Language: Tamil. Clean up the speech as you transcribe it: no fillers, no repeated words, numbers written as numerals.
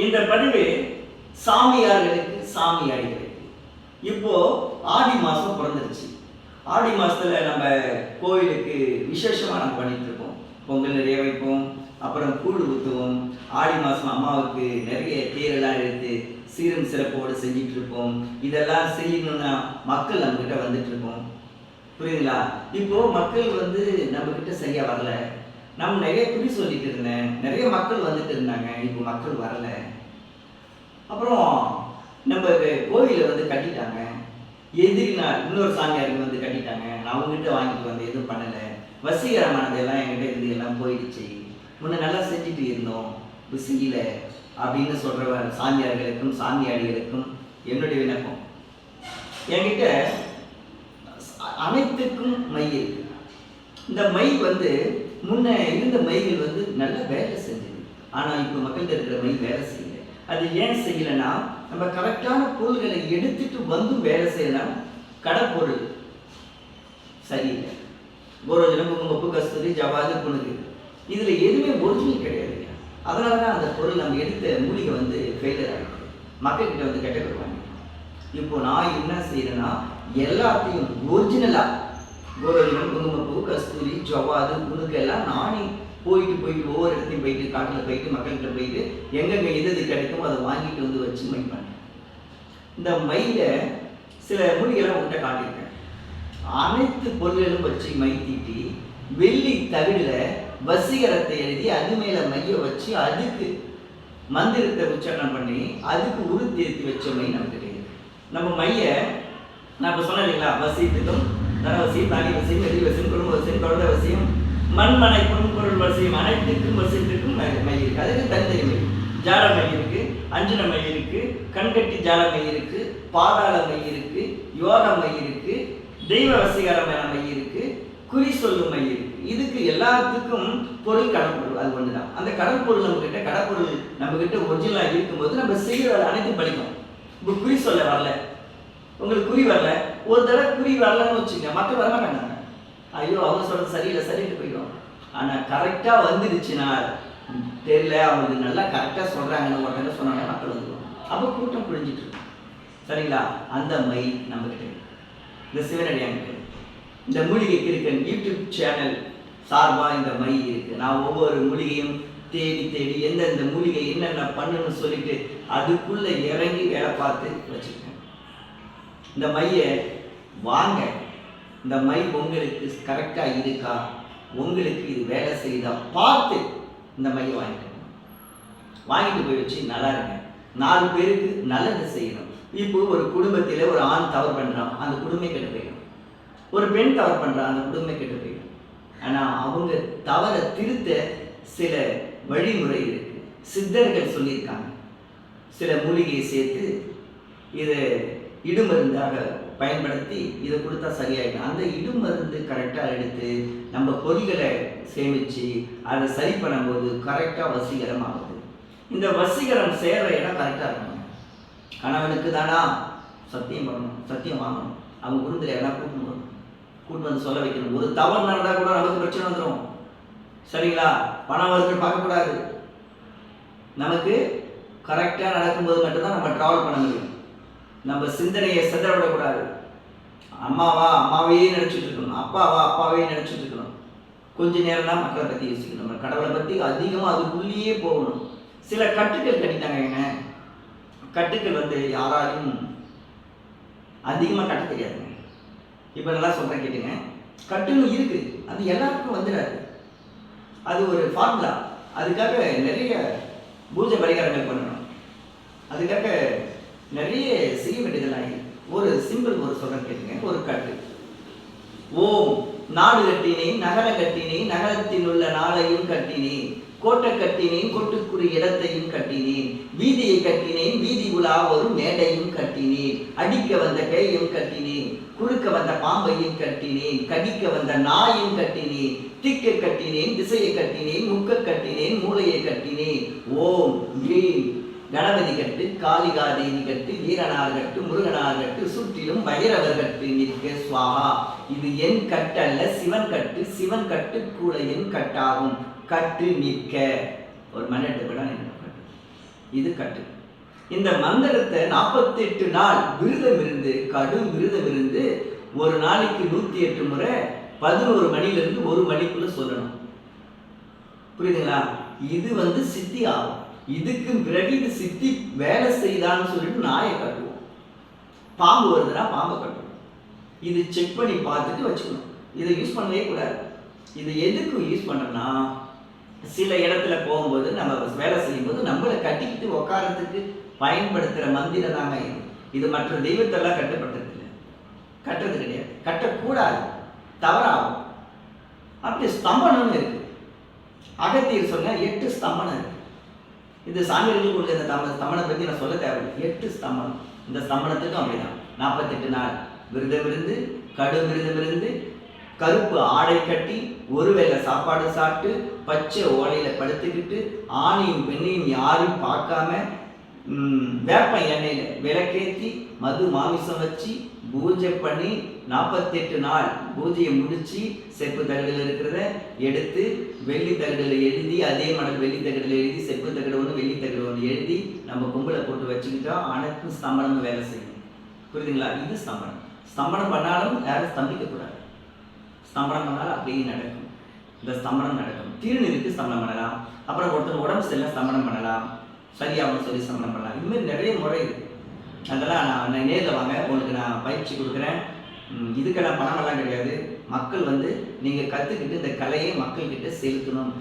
இந்த பதிவு சாமியார்களுக்கு சாமியாடிகளுக்கு. இப்போ ஆடி மாதம் பிறந்துருச்சு. ஆடி மாதத்துல நம்ம கோயிலுக்கு விசேஷமாக நம்ம பண்ணிட்டு இருக்கோம். பொங்கல் நிறைய வைப்போம், அப்புறம் கூழ் ஊற்றுவோம். ஆடி மாதம் அம்மாவுக்கு நிறைய தேரெல்லாம் எடுத்து சீரும் சிறப்போடு செஞ்சிட்டு இருப்போம். இதெல்லாம் செய்யணும்னா மக்கள் நம்மக்கிட்ட வந்துட்டு இருக்கோம். புரியுதுங்களா? இப்போ மக்கள் நம்மக்கிட்ட சரியா வரல. நம்ம நிறைய குறி சொல்லிட்டு இருந்தேன், நிறைய மக்கள் வந்துட்டு இருந்தாங்க, இப்போ மக்கள் வரல. அப்புறம் நம்ம கோவிலை கட்டிட்டாங்க, எதிரினால் இன்னொரு சாமியாருக்கு கட்டிட்டாங்க. நான் அவங்ககிட்ட வாங்கிட்டு எதுவும் பண்ணலை, வசீகரமானதெல்லாம் என்கிட்ட இருந்து எல்லாம் போயிடுச்சு, முன்ன நல்லா செஞ்சுட்டு இருந்தோம், இப்போ செய்யல அப்படின்னு சொல்ற சாமியார்களுக்கும் சாமியாடிகளுக்கும் என்னுடைய விண்ணப்பம். என்கிட்ட அனைத்துக்கும் மை இருக்கு. இந்த மை முன்ன இருந்த மைகள் நல்ல வேலை செஞ்சது. ஆனால் இப்போ மக்கள்கிட்ட இருக்கிற மை வேலை செய்யல. அது ஏன் செய்யலைன்னா, நம்ம கரெக்டான பொருள்களை எடுத்துட்டு வேலை செய்யலாம். கடப்பொருள் சரியில்லை. கோரோஜனம், குங்குமப்பு, கஸ்தூரி, ஜவாது, புனுகு, இதில் எதுவுமே ஒரிஜினல் கிடையாது. அதனால தான் அந்த பொருள் நம்ம எடுத்த மூலிகை ஃபெயிலியர் ஆகிடுது, மக்கள்கிட்ட கெட்ட வருவாங்க. இப்போ நான் என்ன செய்யறேன்னா, எல்லாத்தையும் ஒரிஜினலாக கோரோஜனம், குங்குமப்பூ, கஸ்தூரி, ஜவாது, புனுகு எல்லாம் நானே போயிட்டு ஒவ்வொரு இடத்தையும் போயிட்டு, காட்டில் போயிட்டு, மக்கள்கிட்ட போயிட்டு எங்கெங்க எது கிடைக்குமோ அதை வாங்கிட்டு வச்சு மை பண்ணேன். இந்த மையில சில மூலிகைலாம் உங்கள்கிட்ட காட்டியிருக்கேன். அனைத்து பொருள்களும் வச்சு மை தீட்டி வெள்ளி தவிர வசீகரத்தை எழுதி அது மேல மைய வச்சு அதுக்கு மந்திரத்தை உச்சாரணம் பண்ணி அதுக்கு உருத்தேர்த்தி வச்ச மை நமக்கு நம்ம மைய நான் இப்போ சொன்னேன் இல்லைங்களா, வசியத்துக்கும் தனவசியம், தானி வசியம், எதிரி வசியம், குடும்ப வசியம், குழந்தை வசியம், மண்மனை பொருள் வசியம், அனைத்துக்கும் வசியத்துக்கும் மை இருக்கு. அதுக்கு தனித்தனி மை. ஜால மை இருக்கு, அஞ்சன மை இருக்கு, கண்கட்டி ஜால மை இருக்கு, பாதாள மை இருக்கு, யோக மை இருக்கு, தெய்வ வசீகரமான மை இருக்கு, குறி சொல்லும் மை இருக்கு. இதுக்கு எல்லாத்துக்கும் பொருள் கடற்பொருள் அது ஒண்ணுதான். அந்த கடற்பொருள் நம்மகிட்ட கடற்பொருள் நம்மகிட்ட ஒரிஜினலா இருக்கும்போது நம்ம செய்கிற அனைத்தும் படிக்கும். இப்போ குறி சொல்ல வரல, உங்களுக்கு குறி வரல, ஒரு தடவை குறி வரலன்னு வச்சுங்க, மக்கள் வர மாட்டாங்க. ஐயோ அவங்க சொல்றது சரியில்லை சரிட்டு போயிடும். ஆனா கரெக்டா வந்துடுச்சுன்னா தெரியல, அவங்களுக்கு நல்லா கரெக்டா சொல்றாங்கன்னு உடனே சொன்னாங்க, மக்கள் வந்துடுவாங்க. அப்போ கூட்டம் புரிஞ்சிட்டு இருக்கும். சரிங்களா? அந்த மை நம்ம கிட்ட இந்த சிவனடியாங்கிட்ட இந்த மூலிகைக்கு இருக்க யூடியூப் சேனல் சார்பா இந்த மை இருக்கு. நான் ஒவ்வொரு மூலிகையும் தேடி எந்தெந்த மூலிகை என்னென்ன பண்ணணும்னு சொல்லிட்டு அதுக்குள்ள இறங்கி வேலை பார்த்து வச்சிருக்கேன். இந்த மையை வாங்க, இந்த மை உங்களுக்கு கரெக்டா இருக்கா, உங்களுக்கு இது வேலை செய்தா பார்த்து இந்த மையை வாங்கிட்டு போய் வச்சு நல்லா இருங்க. 4 பேருக்கு நல்லது செய்யணும். இப்போ ஒரு குடும்பத்தில் ஒரு ஆண் தவறு பண்றான், அந்த குடும்பமே கெட்டு போயிடும். ஒரு பெண் தவறு பண்றான், அந்த குடும்பமே கெட்டு போயிடும். ஆனா அவங்க தவறை திருத்த சில வழிமுறை இருக்கு. சித்தர்கள் சொல்லியிருக்காங்க. சில மூலிகையை சேர்த்து இதை இடுமருந்தாக பயன்படுத்தி இதை கொடுத்தா சரியாயிடும். அந்த இடுமருந்து கரெக்டாக எடுத்து நம்ம பொருள்களை சேமித்து அதை சரி பண்ணும்போது கரெக்டாக வசீகரம் ஆகுது. இந்த வசீகரம் சேர்ற இடம் கரெக்டாக இருக்கணும். கணவனுக்கு தானா சத்தியம் பண்ணணும், சத்தியம் வாங்கணும், அவங்க குருந்தில் எல்லாம் கூட்டு வந்து சொல்ல வைக்கணும். ஒரு தவறு நடந்தால் கூட நமக்கு பிரச்சனை வந்துடும். சரிங்களா? பணம் வருது பார்க்கக்கூடாது. நமக்கு கரெக்டாக நடக்கும்போது மட்டும்தான் நம்ம ட்ராவல் பண்ண முடியும். நம்ம சிந்தனையை சிதற விடக்கூடாது. அம்மாவையே நினைச்சிட்டு இருக்கணும், அப்பாவே நினைச்சிட்டு இருக்கணும். கொஞ்ச நேரம் தான் மக்களை பற்றி யோசிக்கணும், நம்ம கடவுளை பற்றி அதிகமாக அதுக்குள்ளேயே போகணும். சில கட்டுக்கள் கட்டிட்டாங்க. என்ன கட்டுக்கள் யாராலையும் அதிகமாக கட்ட தெரியாதுங்க. இப்போ நல்லா சொல்கிறேன் கேட்டுங்க. கட்டுன்னு இருக்கு, அது எல்லாருக்கும் வந்துடாது. அது ஒரு ஃபார்முலா. அதுக்காக நிறைய பூஜை பரிகாரங்கள் பண்ணணும். அதுக்காக நிறைய செய்ய வேண்டியதெல்லாம் இருக்கு. ஒரு சிம்பிள் ஒரு சொல்றேன் கேட்டுங்க. ஒரு கட்டு. ஓம் நாடு கட்டினேன், நகரம் கட்டினேன், நகரத்தில் உள்ள நாளையும் கட்டினேன், கோட்டை கட்டினேன், கோட்டுக்குரிய இடத்தையும் கட்டினேன், வீதியை கட்டினேன், வீதி உலா ஒரு மேடையும் கட்டினேன், அடிக்க வந்த கையும் கட்டினேன், குறுக்க வந்த பாம்பையும் கட்டினேன், கடிக்க வந்த நாயும் கட்டினேன், திக்க கட்டினேன், திசையை கட்டினேன், முக்க கட்டினேன், மூளையை கட்டினேன். ஓம் கிரீம் கணபதி கட்டு, காளிகாதேவி கட்டு, வீரனார் கட்டு, முருகனார் கட்டு, சுற்றிலும் பைரவர் கட்டு நிற்க சுவாஹா. இது என் கட்டு அல்ல, சிவன் கட்டு. சிவன் கட்டு கூட என் கட்டாகும். கட்டு நிற்க. ஒரு மணி எடுத்து கூட இது கட்டு. இந்த மந்திரத்தை 48 நாள் விரதம் இருந்து, கடும் விரதம் இருந்து, ஒரு நாளைக்கு 108 முறை 11 மணிலிருந்து 1 மணிக்குள்ள சொல்லணும். புரியுதுங்களா? இது சித்தி ஆகும். இதுக்கு பிறகு இது சித்தி வேலை செய்தான்னு சொல்லிட்டு நாயை கட்டுவோம். பாம்பு வருதுன்னா பாம்பை கட்டுவோம். இது செக் பண்ணி பார்த்துட்டு வச்சுக்கணும். இதை யூஸ் பண்ணவே கூடாது. இது எதுக்கு யூஸ் பண்ணோம்னா, சில இடத்துல போகும்போது நம்ம வேலை செய்யும்போது நம்மளை கட்டிக்கிட்டு உட்காரத்துக்கு பயன்படுத்துகிற மந்திரம் தாங்க இது. இது மற்ற தெய்வத்தெல்லாம் கட்டுப்படுறது இல்லை, கட்டுறது கிடையாது, கட்டக்கூடாது, தவறாகும். அப்படி ஸ்தம்பனம்னு இருக்கு. அகத்தியர் சொன்ன 8 ஸ்தம்பனம் இருக்கு. இந்த சாமியார்களுக்கு கொடுத்த இந்த ஸ்தம்பனம் பற்றி நான் சொல்ல தேவையில்லை. 8 ஸ்தம்பனம். இந்த ஸ்தம்பனத்துக்கும் அப்படிதான் 48 நாள் விரதம் இருந்து, கடும் விரதம் இருந்து, கருப்பு ஆடை கட்டி, ஒருவேளை சாப்பாடு சாப்பிட்டு, பச்சை ஓலையில படுத்துக்கிட்டு, ஆணையும் பெண்ணையும் யாரும் பார்க்காம, வேப்ப எண்ணெயில விளக்கேற்றி, மது மாமிசம் வச்சு பூஜை பண்ணி 48 நாள் பூஜையை முடிச்சு, செப்பு தகடில் இருக்கிறத எடுத்து வெள்ளி தகடில் எழுதி, அதே மடல் வெள்ளி தகடில் எழுதி, செப்பு தகடு ஒன்று வெள்ளி தகடு ஒன்று எழுதி நம்ம கும்பலை போட்டு வச்சுக்கிட்டா அனைத்தும் ஸ்தம்பனம் வேலை செய்யும். புரியுதுங்களா? இது ஸ்தம்பனம். ஸ்தம்பனம் பண்ணாலும் யாரும் ஸ்தம்பிக்கக்கூடாது. ஸ்தம்பனம் பண்ணாலும் அப்படியே நடக்கும். இந்த ஸ்தம்பனம் நடக்கும். திருநீருக்கு ஸ்தம்பனம் பண்ணலாம். அப்புறம் ஒருத்தர் உடம்பு சரியில்லை ஸ்தம்பனம் பண்ணலாம். சரியாகவும் சொல்லி ஸ்தம்பனம் பண்ணலாம். இதுமாதிரி நிறைய முறை இருக்குது. அதெல்லாம் நான் நேரில் வாங்க, உங்களுக்கு நான் பயிற்சி கொடுக்குறேன். இதுக்கெல்லாம் பணமெல்லாம் கிடையாது. மக்கள் நீங்கள் கற்றுக்கிட்டு இந்த கலையை மக்கள்கிட்ட செலுத்தணும்.